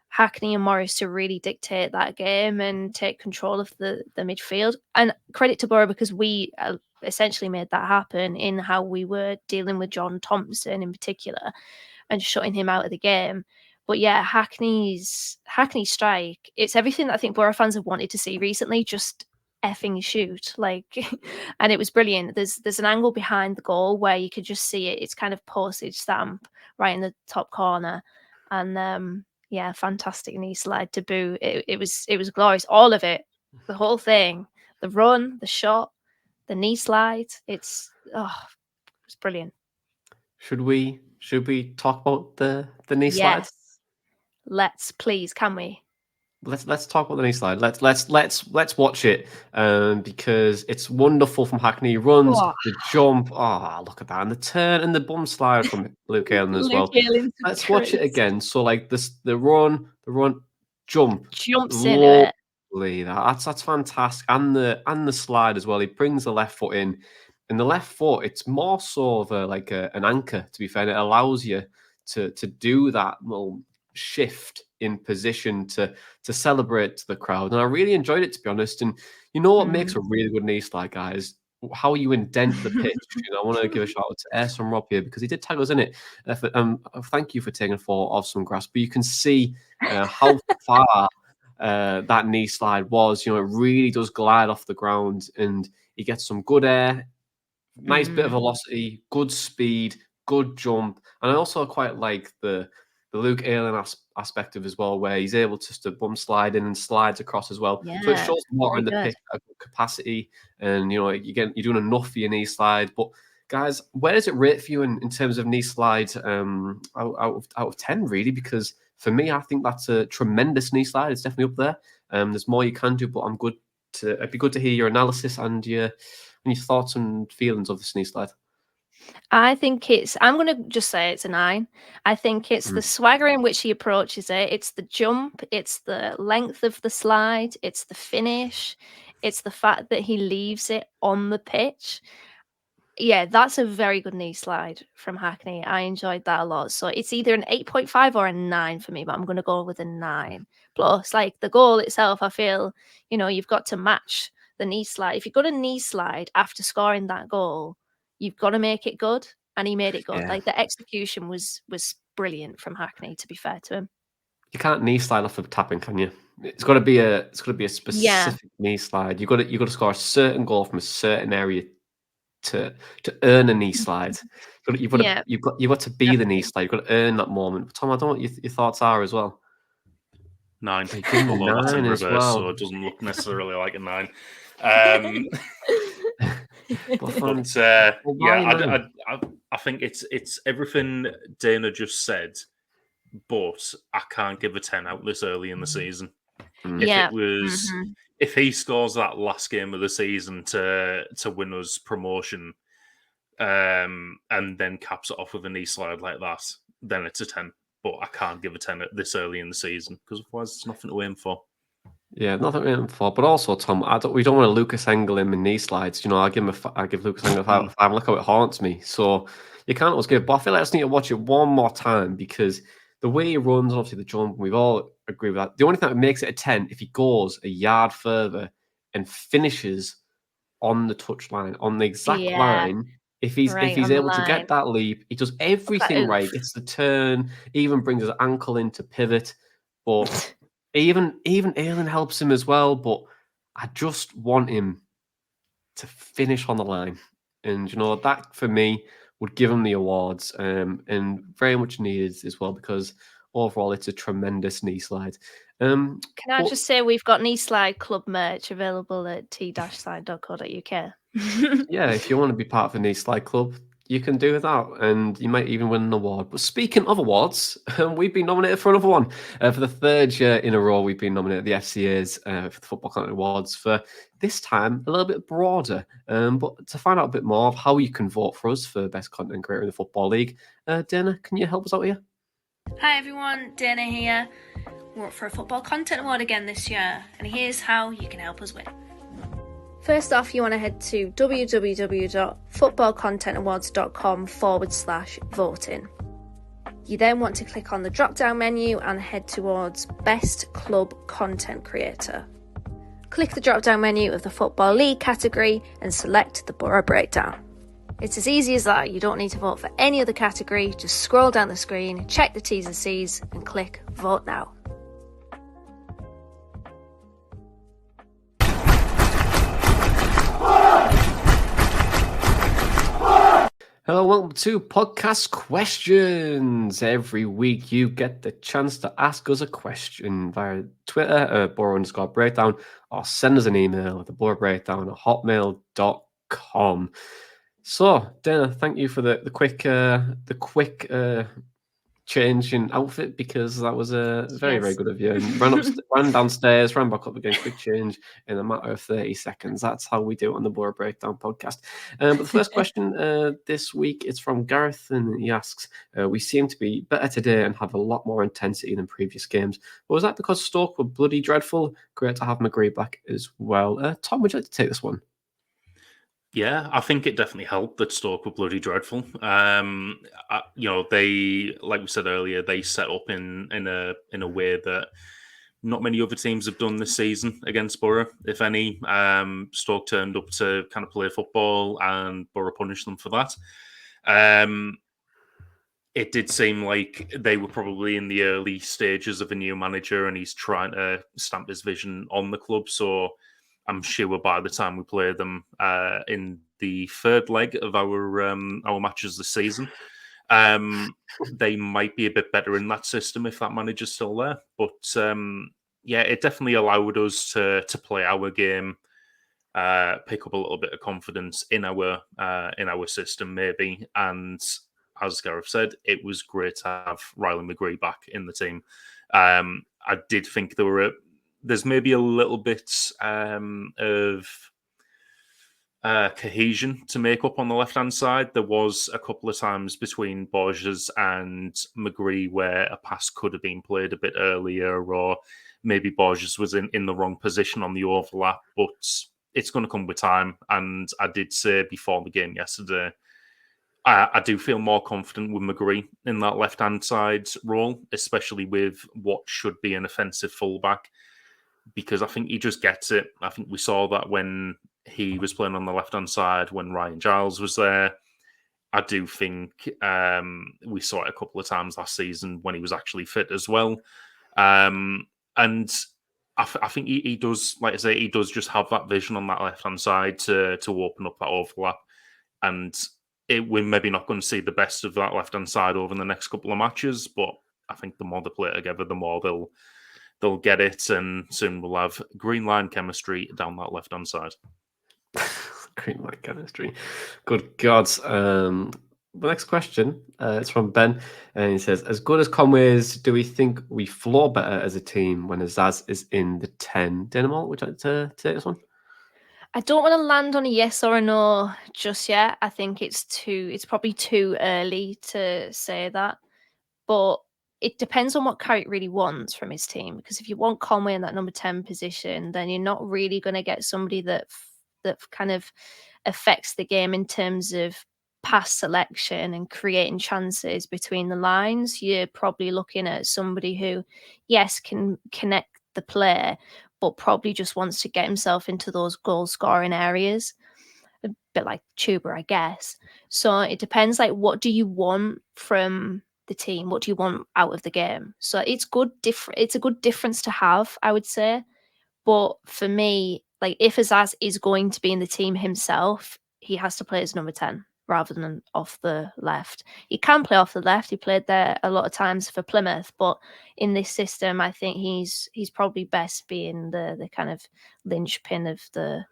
Hackney and Morris to really dictate that game and take control of the midfield. And credit to Boro, because we essentially made that happen in how we were dealing with John Thompson in particular and shutting him out of the game. But yeah, Hackney's strike, it's everything that I think Boro fans have wanted to see recently, just effing shoot. And it was brilliant. There's an angle behind the goal where you could just see it. It's kind of postage stamp right in the top corner. And yeah, fantastic knee slide to boot. It was glorious. All of it, the whole thing, the run, the shot, the knee slide. It was brilliant. Should we talk about the knee slide? Yes. Let's, please, can we? Let's talk about the knee slide. Let's watch it because it's wonderful from Hackney. He runs the jump. Oh, look at that, and the turn and the bum slide from Luke Hayden as well. Let's watch it again. So like the run, jumps into it. That's fantastic, and the slide as well. He brings the left foot in, and the left foot, it's more so of an anchor. To be fair, and it allows you to do that little shift in position to celebrate to the crowd. And I really enjoyed it, to be honest. And you know what makes a really good knee slide, guys? How you indent the pitch. I want to give a shout out to Air from Rob here, because he did tag us in it. Thank you for taking a photo of some grass, but you can see how far that knee slide was. It really does glide off the ground, and he gets some good air, nice bit of velocity, good speed, good jump. And I also quite like the Luke Ayling aspect of as well, where he's able to bum slide in and slides across as well. Yeah, so it shows more in the pitch capacity, and you're doing enough for your knee slide. But guys, where does it rate for you in terms of knee slides out of 10, really? Because for me, I think that's a tremendous knee slide. It's definitely up there. There's more you can do, but it'd be good to hear your analysis and your thoughts and feelings of this knee slide. I think I'm going to just say it's a 9. I think it's the swagger in which he approaches it. It's the jump. It's the length of the slide. It's the finish. It's the fact that he leaves it on the pitch. Yeah, that's a very good knee slide from Hackney. I enjoyed that a lot. So it's either an 8.5 or a 9 for me, but I'm going to go with a 9. Plus, like the goal itself, I feel, you've got to match the knee slide. If you've got a knee slide after scoring that goal, you've got to make it good. And he made it good. Yeah. Like the execution was brilliant from Hackney, to be fair to him. You can't knee slide off of tapping, can you? It's got to be a specific knee slide. You've got to score a certain goal from a certain area to earn a knee slide. You've got to be the knee slide. You've got to earn that moment. Tom, I don't know what your thoughts are as well. 9. Although that's in reverse, so it doesn't look necessarily like a 9. I think it's everything Dana just said, but I can't give a 10 out this early in the season. If he scores that last game of the season to win us promotion, and then caps it off with a knee slide like that, then it's a 10. But I can't give a 10 this early in the season because otherwise it's nothing to aim for. Yeah, nothing to aim for. But also, Tom, we don't want to Lucas Engel him in knee slides. I give Lucas Engel a 5. Look how it haunts me. So you can't always give. But I feel like I just need to watch it one more time because the way he runs, obviously the jump, we've all agreed with that. The only thing that makes it a 10 if he goes a yard further and finishes on the touchline, on the exact line. If he's able to get that leap, he does everything right. It's the turn, even brings his ankle in to pivot. But even Aylan helps him as well. But I just want him to finish on the line. And that for me would give him the awards, and very much needed as well because overall it's a tremendous knee slide. Can I just say we've got knee slide club merch available at t-slide.co.uk. Yeah, if you want to be part of the knee slide club, you can do that, and you might even win an award. But speaking of awards, we've been nominated for another one. For the 3rd year in a row, we've been nominated at the FCA's for the Football Content Awards for this time a little bit broader. But to find out a bit more of how you can vote for us for Best Content Creator in the Football League, Dana, can you help us out here? Hi everyone, Dana here. We're up for a Football Content Award again this year, and here's how you can help us win. First off, you want to head to www.footballcontentawards.com/voting. You then want to click on the drop-down menu and head towards Best Club Content Creator. Click the drop-down menu of the Football League category and select the Boro breakdown. It's as easy as that. You don't need to vote for any other category. Just scroll down the screen, check the T's and C's and click Vote Now. Hello, welcome to Podcast Questions. Every week you get the chance to ask us a question via Twitter, Boro_breakdown, or send us an email at theboro_breakdown@hotmail.com. So, Dana, thank you for the quick change in outfit because that was very, very good of you. And ran downstairs, ran back up again, quick change in a matter of 30 seconds. That's how we do it on the Boro Breakdown podcast. But the first question this week is from Gareth, and he asks, we seem to be better today and have a lot more intensity than previous games. But was that because Stoke were bloody dreadful? Great to have McGree back as well. Tom, would you like to take this one? Yeah, I think it definitely helped that Stoke were bloody dreadful. They, like we said earlier, they set up in a way that not many other teams have done this season against Boro, if any. Stoke turned up to kind of play football, and Boro punished them for that. It did seem like they were probably in the early stages of a new manager, and he's trying to stamp his vision on the club. So I'm sure by the time we play them in the 3rd leg of our matches this season, they might be a bit better in that system if that manager's still there. But it definitely allowed us to play our game, pick up a little bit of confidence in our system maybe, and as Gareth said, it was great to have Riley McGree back in the team. I did think there's maybe a little bit of cohesion to make up on the left-hand side. There was a couple of times between Borges and McGree where a pass could have been played a bit earlier, or maybe Borges was in the wrong position on the overlap, but it's going to come with time. And I did say before the game yesterday, I do feel more confident with McGree in that left-hand side role, especially with what should be an offensive fullback, because I think he just gets it. I think we saw that when he was playing on the left-hand side, when Ryan Giles was there. I do think we saw it a couple of times last season when he was actually fit as well. And I think he does, like I say, he does just have that vision on that left-hand side to open up that overlap. And we're maybe not going to see the best of that left-hand side over the next couple of matches, but I think the more they play together, the more they'll get it, and soon we'll have green line chemistry down that left-hand side. Green line chemistry. Good God. The next question, it's from Ben, and he says, as good as Conway is, do we think we floor better as a team when Azaz is in the 10? Dynamo, would you like to take this one? I don't want to land on a yes or a no just yet. I think it's probably too early to say that. But it depends on what Carrick really wants from his team. Because if you want Conway in that number 10 position, then you're not really going to get somebody that kind of affects the game in terms of pass selection and creating chances between the lines. You're probably looking at somebody who, yes, can connect the play, but probably just wants to get himself into those goal-scoring areas. A bit like Tuber, I guess. So it depends, like, what do you want from the team? What do you want out of the game? So it's a good difference to have, I would say. But for me, like, if Azaz is going to be in the team himself, he has to play as number 10 rather than off the left. He can play off the left. He played there a lot of times for Plymouth, but in this system, I think he's probably best being the kind of linchpin of the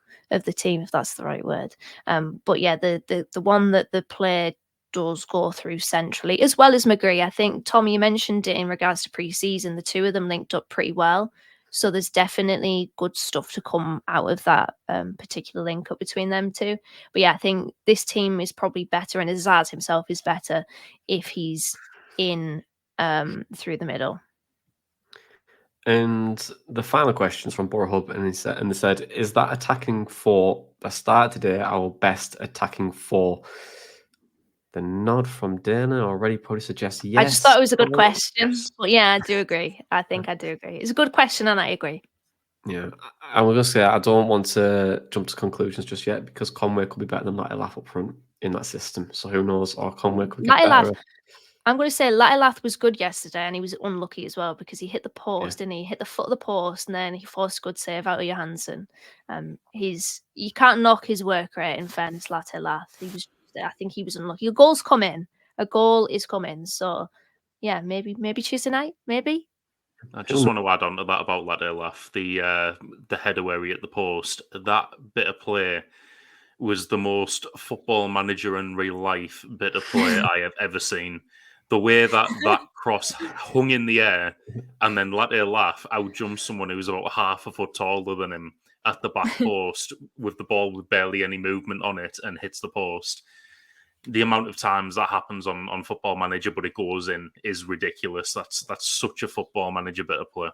team, if that's the right word. But yeah, the one that the play does go through centrally, as well as McGree. I think, Tom, you mentioned it in regards to pre-season. The two of them linked up pretty well. So there's definitely good stuff to come out of that particular link up between them two. But yeah, I think this team is probably better, and Azaz himself is better if he's in through the middle. And the final question is from Boro Hub, and they said, is that attacking four that started today our best attacking four? The nod from Dana already probably suggests yes. I just thought it was a good question. Yes. But yeah, I do agree. I think I do agree. It's a good question, and I agree. Yeah, I was going to say I don't want to jump to conclusions just yet, because Conway could be better than Latilaf up front in that system. So who knows? Or Conway could get better. I'm going to say Latilaf was good yesterday, and he was unlucky as well because he hit the post, and he hit the foot of the post, and then he forced a good save out of Johansson. You can't knock his work rate, in fairness, Latilaf. I think he was unlucky. A goal's coming. A goal is coming. So yeah, maybe Tuesday night, maybe. I just want to add on to that about Latilaf, the header where he hit the post. That bit of play was the most Football Manager in real life bit of play I have ever seen. The way that cross hung in the air, and then Latilaf outjumped someone who was about half a foot taller than him at the back post with the ball with barely any movement on it and hits the post. The amount of times that happens on Football Manager, but it goes in, is ridiculous. That's such a Football Manager bit of play.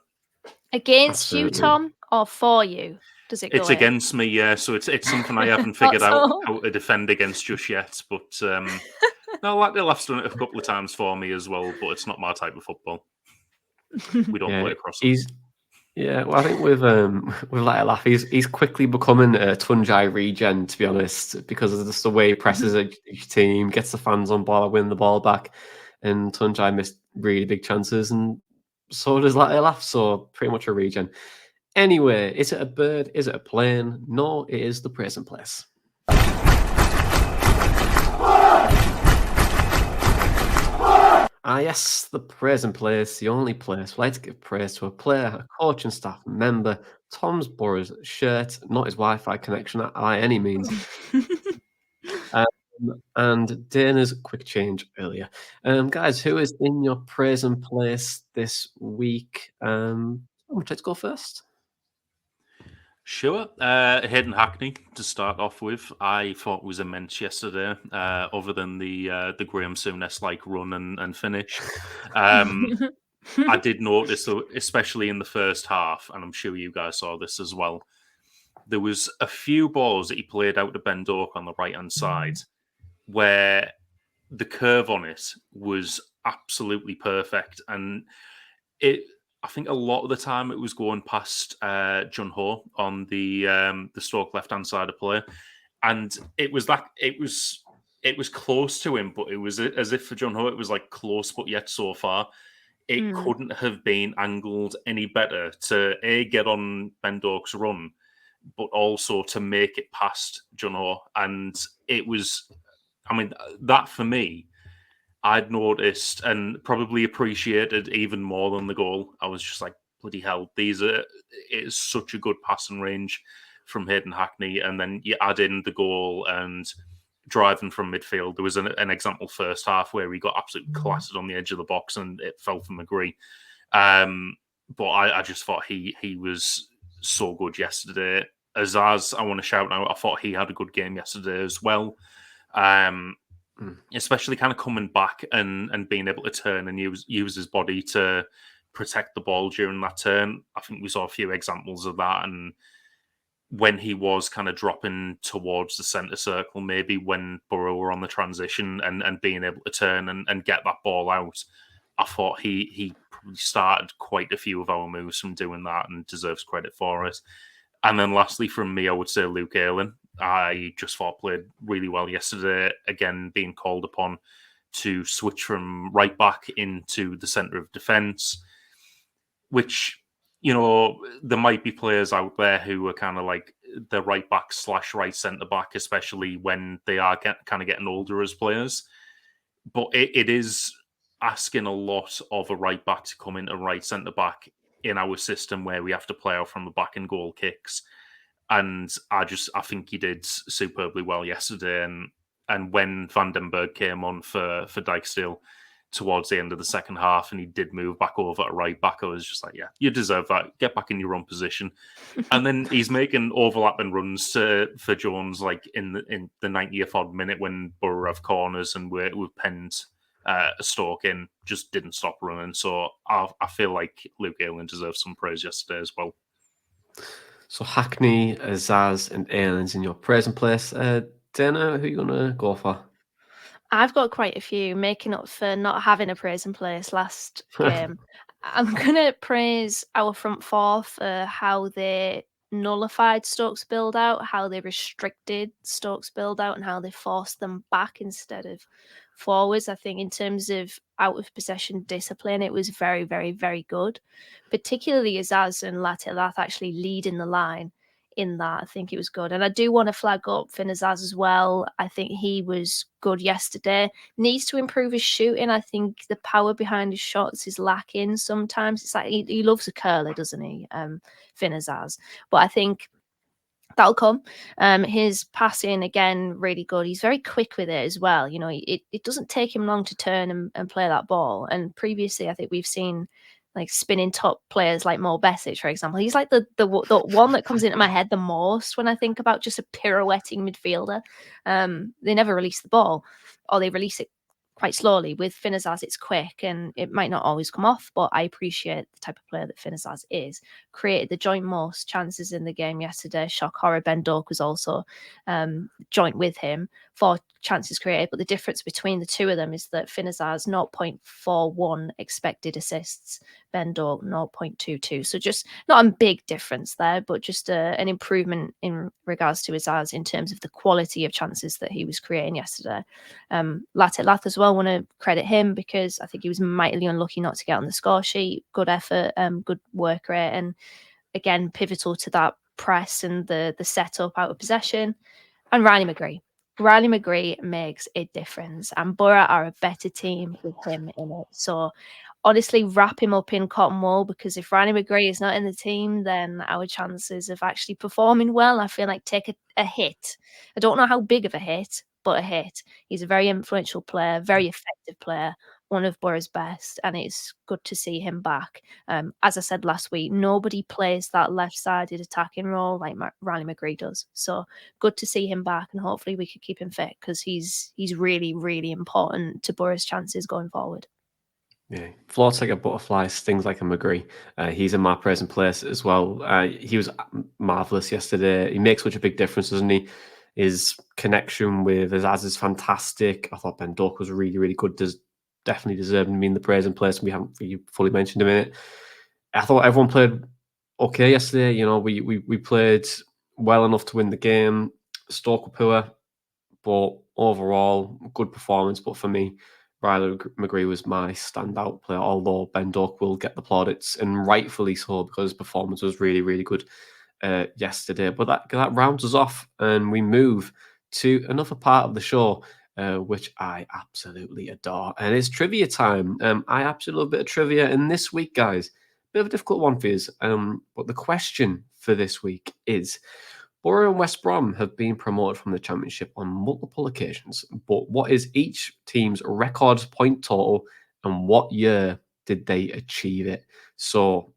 Against you, Tom, or for you? Does it go It's in? against me, yeah. So it's something I haven't figured out how to defend against just yet. But no, Latilaf's done it a couple of times for me as well. But it's not my type of football. We don't play across. Yeah, well, I think with Latilaf, he's quickly becoming a Tunjai regen, to be honest, because of just the way he presses each team, gets the fans on board, winning the ball back, and Tunjai missed really big chances, and so does Latilaf, so pretty much a regen. Anyway, is it a bird? Is it a plane? No, it is the present place. Yes, the present place, the only place we like to give praise to a player, a coach and staff member. Tom's Boro's shirt, not his Wi-Fi connection by any means. And Dana's quick change earlier. Guys, who is in your praise and place this week? Let's go first. Sure. Hayden Hackney to start off with. I thought was immense yesterday, other than the Graham Souness-like run and finish. I did notice, though, especially in the first half, and I'm sure you guys saw this as well, there was a few balls that he played out to Ben Doak on the right-hand side where the curve on it was absolutely perfect. And I think a lot of the time it was going past Jun Ho on the Stoke left-hand side of play. And it was close to him, but it was as if for Jun Ho, it was like close, but yet so far. It couldn't have been angled any better to get on Ben Doak's run, but also to make it past Jun Ho. And it was, that for me, I'd noticed and probably appreciated even more than the goal. I was just like, bloody hell, it's such a good passing range from Hayden Hackney. And then you add in the goal and driving from midfield. There was an example first half where he got absolutely clattered on the edge of the box and it fell for McGree. But I just thought he was so good yesterday. Azaz, I want to shout out, I thought he had a good game yesterday as well. Especially kind of coming back and being able to turn and use his body to protect the ball during that turn. I think we saw a few examples of that. And when he was kind of dropping towards the centre circle, maybe when Boro were on the transition and being able to turn and get that ball out, I thought he probably started quite a few of our moves from doing that and deserves credit for it. And then lastly from me, I would say Luke Ayling. I just thought played really well yesterday, again being called upon to switch from right back into the centre of defence, which, there might be players out there who are kind of like the right back / right centre back, especially when they are kind of getting older as players. But it is asking a lot of a right back to come into right centre back in our system where we have to play out from the back and goal kicks. And I think he did superbly well yesterday. And when Van den Berg came on for Dijksteel towards the end of the second half and he did move back over to right back, I was just like, yeah, you deserve that. Get back in your own position. And then he's making overlapping runs for Jones, like in the 90th odd minute when Boro have corners and we've penned a Stoke in, just didn't stop running. So I feel like Luke Ayling deserves some praise yesterday as well. So Hackney, Zaz, and Ayling's in your present place. Dana, who are you going to go for? I've got quite a few, making up for not having a praise and place last game. I'm going to praise our front four for how they nullified Stoke's build out, how they restricted Stoke's build out, and how they forced them back instead of forwards. I think in terms of out of possession discipline, it was very, very, very good. Particularly Azaz and Lath actually leading the line in that. I think it was good. And I do want to flag up Finn Azaz as well. I think he was good yesterday. Needs to improve his shooting. I think the power behind his shots is lacking sometimes. It's like he loves a curler, doesn't he? Finn Azaz. But I think that'll come. His passing, again, really good. He's very quick with it as well. It doesn't take him long to turn and play that ball. And previously, I think we've seen like spinning top players like Mo Besic, for example. He's like the one that comes into my head the most when I think about just a pirouetting midfielder. They never release the ball, or they release it quite slowly. With Finn Azaz, it's quick and it might not always come off, but I appreciate the type of player that Finn Azaz is. Created the joint most chances in the game yesterday. Shock horror, Ben Doak was also joint with him for chances created, but the difference between the two of them is that Finn Azaz 0.41 expected assists, Ben Doak 0.22. So just not a big difference there, but just an improvement in regards to Azaz in terms of the quality of chances that he was creating yesterday. Lath as well, want to credit him because I think he was mightily unlucky not to get on the score sheet. Good effort, good work rate, and again pivotal to that press and the setup out of possession. And Riley McGree makes a difference, and Boro are a better team with him in it. So honestly, wrap him up in cotton wool, because if Riley McGree is not in the team, then our chances of actually performing well, I feel like, take a hit. I don't know how big of a hit, but a hit. He's a very influential player, very effective player, one of Boro's best, and it's good to see him back. As I said last week, nobody plays that left-sided attacking role like Riley McGree does. So good to see him back, and hopefully we can keep him fit because he's really, really important to Boro's chances going forward. Yeah, floats like a butterfly, stings like a McGree. He's in my present place as well. He was marvellous yesterday. He makes such a big difference, doesn't he? His connection with Azaz is fantastic. I thought Ben Doak was really, really good. Definitely deserving to be in the present place. We haven't really fully mentioned him in it. I thought everyone played okay yesterday. You know, we played well enough to win the game. Stoke were poor, but overall, good performance. But for me, Riley McGree was my standout player, although Ben Doak will get the plaudits, and rightfully so, because his performance was really, really good yesterday. But that rounds us off, and we move to another part of the show, which I absolutely adore, and it's trivia time. I absolutely love a bit of trivia, and this week, guys, bit of a difficult one for you. But the question for this week is, Boro and West Brom have been promoted from the Championship on multiple occasions, but what is each team's record point total and what year did they achieve it? So,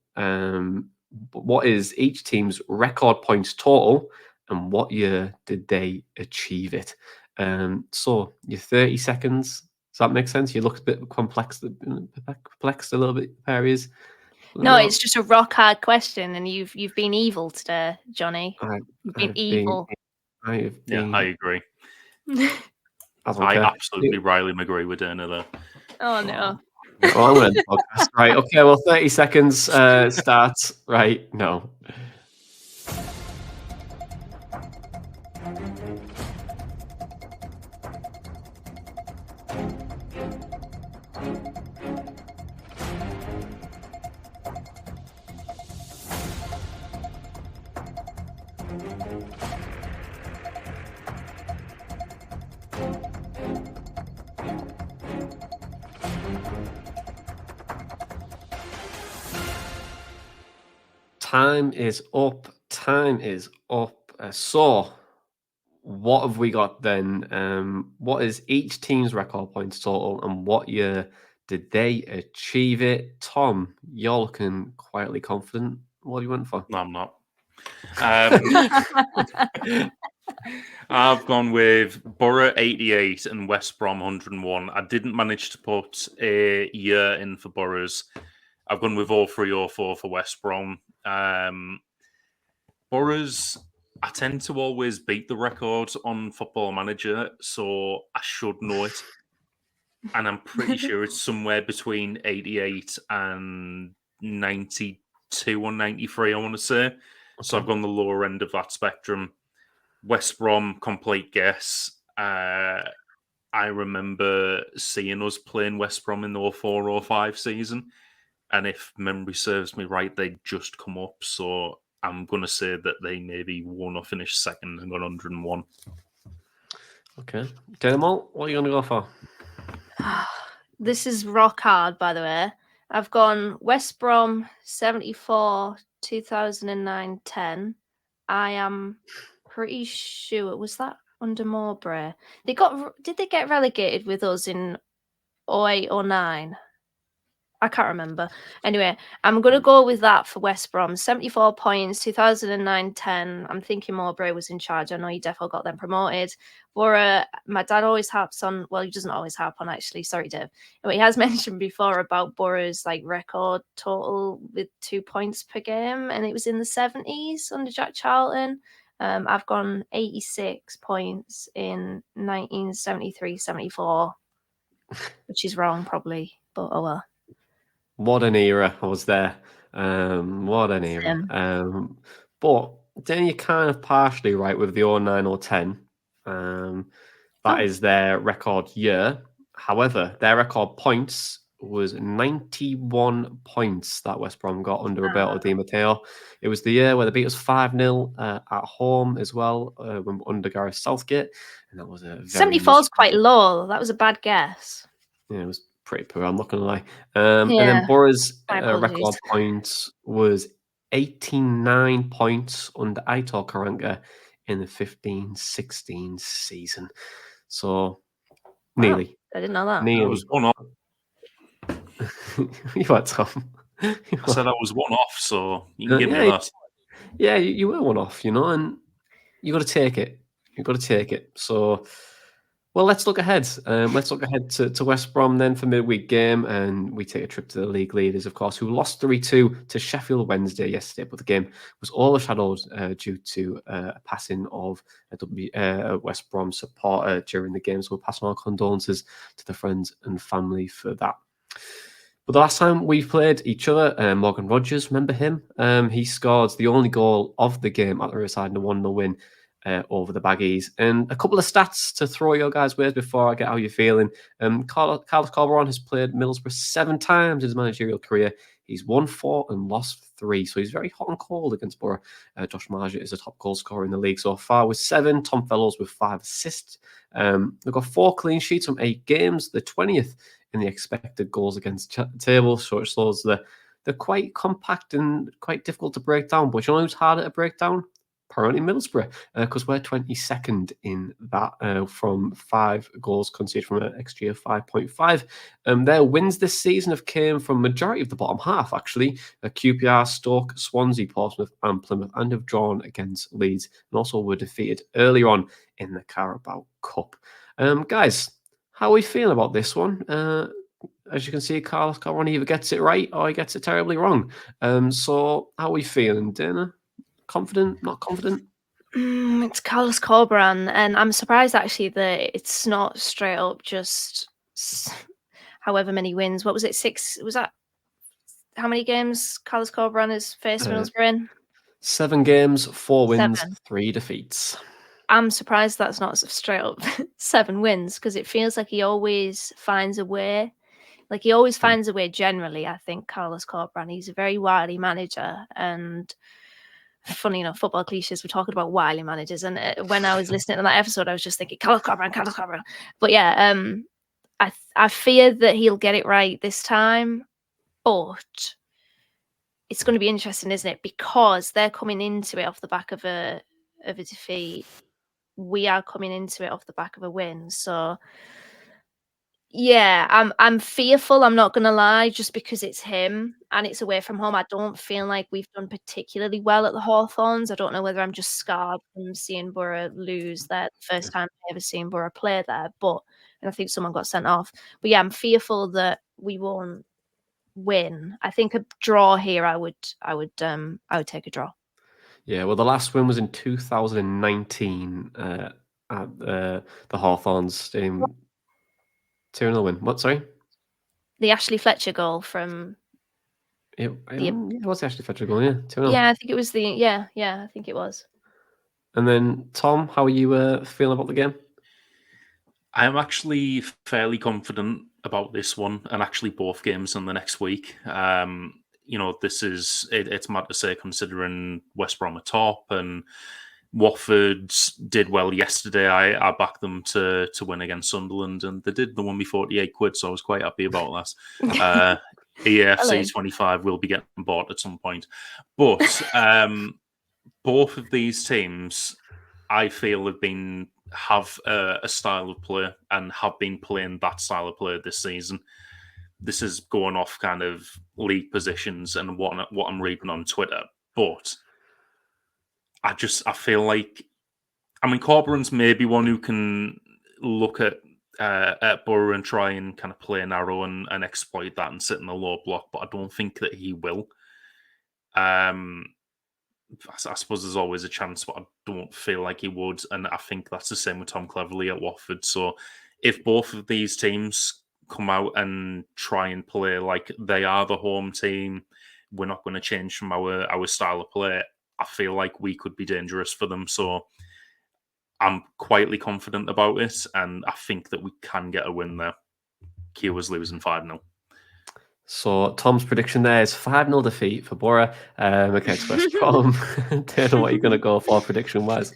what is each team's record points total and what year did they achieve it? So, your 30 seconds. Does that make sense? You look a bit perplexed a little bit, areas. No, it's just a rock hard question, and you've been evil today, Johnny. You've been I've evil. I agree. I absolutely Riley McGree with Dana there. Oh no. Well, I'm going to podcast. Right. Okay. Well, 30 seconds starts right now. Time is up. Time is up. So, what have we got then? What is each team's record points total, and what year did they achieve it? Tom, you're looking quietly confident. What are you went for? No, I'm not. I've gone with Boro 88 and West Brom 101. I didn't manage to put a year in for Boro's. I've gone with 0304 for West Brom. Boro's, I tend to always beat the record on Football Manager, so I should know it. And I'm pretty sure it's somewhere between 88 and 92 or 93, I want to say. Okay. So I've gone the lower end of that spectrum. West Brom, complete guess. I remember seeing us playing West Brom in the 04-05 season. And if memory serves me right, they'd just come up. So I'm going to say that they maybe won or finished second and got 101. Okay. Demo, what are you going to go for? This is rock hard, by the way. I've gone West Brom 74, 2009-10. I am pretty sure, was that under Mowbray? Did they get relegated with us in 08-09? I can't remember. Anyway, I'm going to go with that for West Brom. 74 points, 2009-10. I'm thinking Mowbray was in charge. I know he definitely got them promoted. Boro, my dad always harps on, well, he doesn't always harp on, actually. Sorry, Dave. But he has mentioned before about Boro's record total with 2 points per game, and it was in the 70s under Jack Charlton. I've gone 86 points in 1973-74, which is wrong, probably, but oh well. What an era I was there. What an era. But then you're kind of partially right with the 09-10. That is their record year. However, their record points was 91 points that West Brom got under Roberto Di Matteo. It was the year where they beat us 5-0 at home as well, under Gareth Southgate. And that was a very 74 is quite low. That was a bad guess. Yeah, it was pretty poor, I'm not going to lie. And then Boro's record points was 89 points under Aitor Karanka in the 15-16 season. So, Wow, nearly. I didn't know that. Nearly. I was one off. You are, Tom. I said I was one off, so you can give me that. Yeah, you were one off, and you got to take it. You've got to take it. So, well, let's look ahead. Let's look ahead to West Brom then for midweek game, and we take a trip to the league leaders, of course, who lost 3-2 to Sheffield Wednesday yesterday, but the game was overshadowed due to a passing of a West Brom supporter during the game. So we're passing our condolences to the friends and family for that. But the last time we played each other, Morgan Rogers, remember him? He scored the only goal of the game at the Riverside in a 1-0 win over the Baggies. And a couple of stats to throw your guys' ways before I get how you're feeling. Carlos Corberan has played Middlesbrough 7 times in his managerial career. He's won 4 and lost 3, so he's very hot and cold against Boro. Josh Marger is the top goal scorer in the league so far with 7. Tom Fellows with 5 assists. They've got 4 clean sheets from 8 games, the 20th in the expected goals against table, so it shows they're quite compact and quite difficult to break down. But you know who's harder to break down? Apparently Middlesbrough, because we're 22nd in that from 5 goals conceded from an XG of 5.5. Their wins this season have came from majority of the bottom half, actually. QPR, Stoke, Swansea, Portsmouth and Plymouth, and have drawn against Leeds, and also were defeated earlier on in the Carabao Cup. Guys, how are we feeling about this one? As you can see, Carlos Corberan either gets it right or he gets it terribly wrong. So how are we feeling, Dana? Confident? Not confident? It's Carlos Corberan, and I'm surprised actually that it's not straight up just however many wins. What was it? 6? Was that how many games Carlos Corberan has faced Middlesbrough in? 7 games, 4 wins, 7. 3 defeats. I'm surprised that's not straight up 7 wins, because it feels like he always finds a way. Like he always finds a way generally, I think, Carlos Corberan. He's a very wily manager, and funny enough, football cliches, we're talking about wily managers. And when I was listening to that episode, I was just thinking, Carlos Corberan. But yeah, I fear that he'll get it right this time, but it's going to be interesting, isn't it? Because they're coming into it off the back of a defeat. We are coming into it off the back of a win. So yeah, I'm fearful, I'm not gonna lie, just because it's him and it's away from home. I don't feel like we've done particularly well at the Hawthorns. I don't know whether I'm just scarred from seeing Boro lose there the first time I ever seen Boro play there, and I think someone got sent off. But yeah, I'm fearful that we won't win. I think a draw here, I would take a draw. Yeah, well, the last win was in 2019 at the Hawthorns Stadium. 2-0 win. What, sorry? The Ashley Fletcher goal from It was actually Fletcher goal, yeah. 2-0. Yeah, I think it was I think it was. And then, Tom, how are you feeling about the game? I am actually fairly confident about this one, and actually both games in the next week. This is it's mad to say considering West Brom are top and Watford did well yesterday. I backed them to win against Sunderland, and they did. They won me 48 quid, so I was quite happy about that. EAFC 25 will be getting bought at some point. But both of these teams, I feel, have a style of play and have been playing that style of play this season. This is going off kind of league positions and what I'm reading on Twitter, but I feel like, Corberan's maybe one who can look at Boro and try and kind of play narrow and exploit that and sit in the low block, but I don't think that he will. I suppose there's always a chance, but I don't feel like he would, and I think that's the same with Tom Cleverley at Watford. So if both of these teams come out and try and play like they are the home team, we're not going to change from our style of play, I feel like we could be dangerous for them. So I'm quietly confident about it, and I think that we can get a win there. Kiowa's losing 5-0. So Tom's prediction there is 5-0 defeat for Boro against West Brom. Don't know what you're going to go for prediction-wise.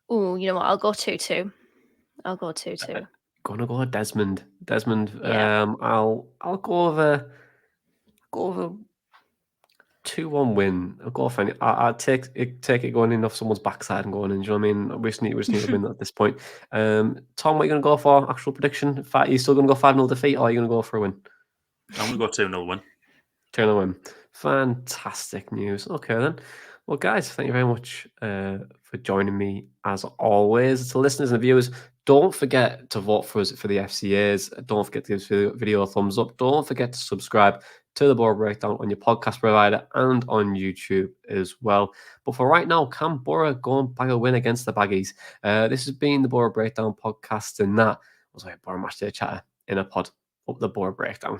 Oh, you know what? I'll go 2-2. I'll go 2-2. Gonna go with Desmond. Yeah. I'll go over 2-1 win. I'll go for any. I'd take it going in off someone's backside and going in. Do you know what I mean? We just need a win at this point. Tom, what are you going to go for? Actual prediction? Are you still going to go 5-0 defeat, or are you going to go for a win? I'm going to go 2-0 win. 2-0 win. Fantastic news. Okay, then. Well, guys, thank you very much for joining me as always. To listeners and viewers, don't forget to vote for us for the FCAs. Don't forget to give this video a thumbs up. Don't forget to subscribe to the Boro Breakdown on your podcast provider and on YouTube as well. But for right now, can Boro go and bag a win against the Baggies? This has been the Boro Breakdown podcast, and that was a Boro Matchday Chatter in a pod. Up the Boro Breakdown.